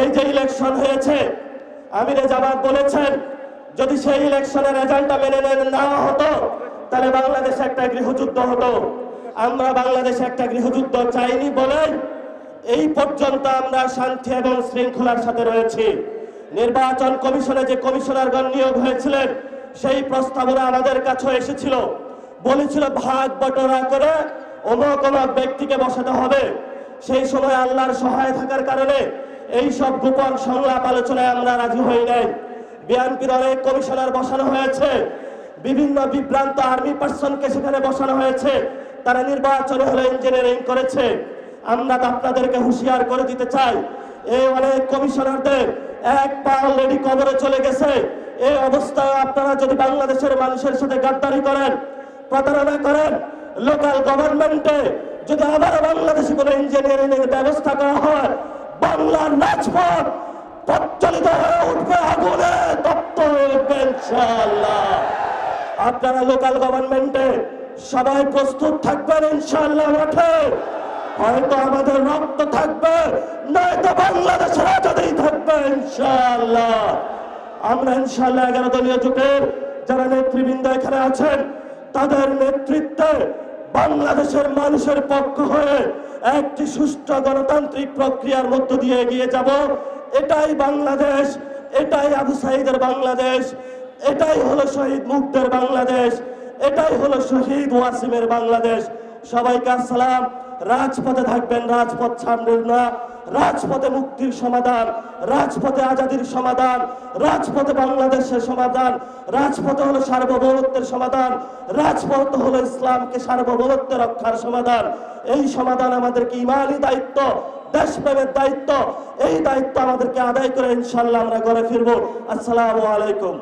এই যে ইলেকশন হয়েছে, আমিরে জামাত বলেছেন যদি সেই ইলেকশনের রেজাল্টটা মেনে নেওয়া হতো তাহলে বাংলাদেশে একটা গৃহযুদ্ধ হতো। আমরা বাংলাদেশে একটা গৃহযুদ্ধ চাইনি বলে এই পর্যন্ত আমরা শান্তি এবং শৃঙ্খলার সাথে রয়েছি। নির্বাচন কমিশনে যে কমিশনারগণ নিয়োগ হয়েছিলেন সেই প্রস্তাবনা আমাদের কাছে এসেছিল, বলেছিল ভাগ বটরা করে অমুক অমুক ব্যক্তিকে বসাতে হবে। সেই সময় আল্লাহর সহায় থাকার কারণে এই সব গোপন সংলাপ আলোচনায় আমরা রাজি হই নাই। বিএনপির অনেক কমিশনার বসানো হয়েছে, বিভিন্ন বিভ্রান্ত আর্মি পার্সনকে সেখানে বসানো হয়েছে, তারা নির্বাচনে হলে ইঞ্জিনিয়ারিং করেছে। আমরা তো আপনাদেরকে হুঁশিয়ার করে দিতে চাই, এই অনেক কমিশনারদের এক পা অলরেডি কবরে চলে গেছে। এই অবস্থায় আপনারা যদি বাংলাদেশের মানুষের সাথে গাদ্দারি করেন, প্রতারণা করেন, লোকাল গভর্নমেন্টে যদি আবার বাংলাদেশে কোনো ইঞ্জিনিয়ারিং এর ব্যবস্থা করা হয়, বাংলার রাজপথ প্রজ্বলিত হয়ে উঠবে, আগুনে তপ্ত হয়ে উঠবে ইনশাআল্লাহ। আপনারা লোকাল গভর্নমেন্টে সবাই প্রস্তুত থাকবেন ইনশাআল্লাহ। মাঠে হয়তো আমাদের রক্ত থাকবে, নয়তো বাংলাদেশের আজাদী থাকবে ইনশাআল্লাহ। আমরা ইনশাআল্লাহ 11 দলীয় জোটের যারা নেতৃবৃন্দ এখানে আছেন তাদের নেতৃত্বে বাংলাদেশের মানুষের পক্ষ হয়ে একটি সুষ্ঠু গণতান্ত্রিক প্রক্রিয়ার মধ্য দিয়ে এগিয়ে যাব। এটাই বাংলাদেশ, এটাই আবু সাঈদের বাংলাদেশ, এটাই হলো শহীদ মুগ্ধের বাংলাদেশ, এটাই হলো শহীদ ওয়াসিমের বাংলাদেশ। সবাইকে আসসালাম। রাজপথে থাকবেন, রাজপথ ছাড়বেন না। রাজপথে মুক্তির সমাধান, রাজপথে আজাদির সমাধান, রাজপথে বাংলাদেশের সমাধান, রাজপথে হলো সার্বভৌমত্বের সমাধান, রাজপথ হলো ইসলামকে সার্বভৌমত্ব রক্ষার সমাধান। এই সমাধান আমাদেরকে ইমানি দায়িত্ব, দেশপ্রেমের দায়িত্ব, এই দায়িত্ব আমাদেরকে আদায় করে ইনশাআল্লাহ আমরা ঘরে ফিরবো। আসসালামু আলাইকুম।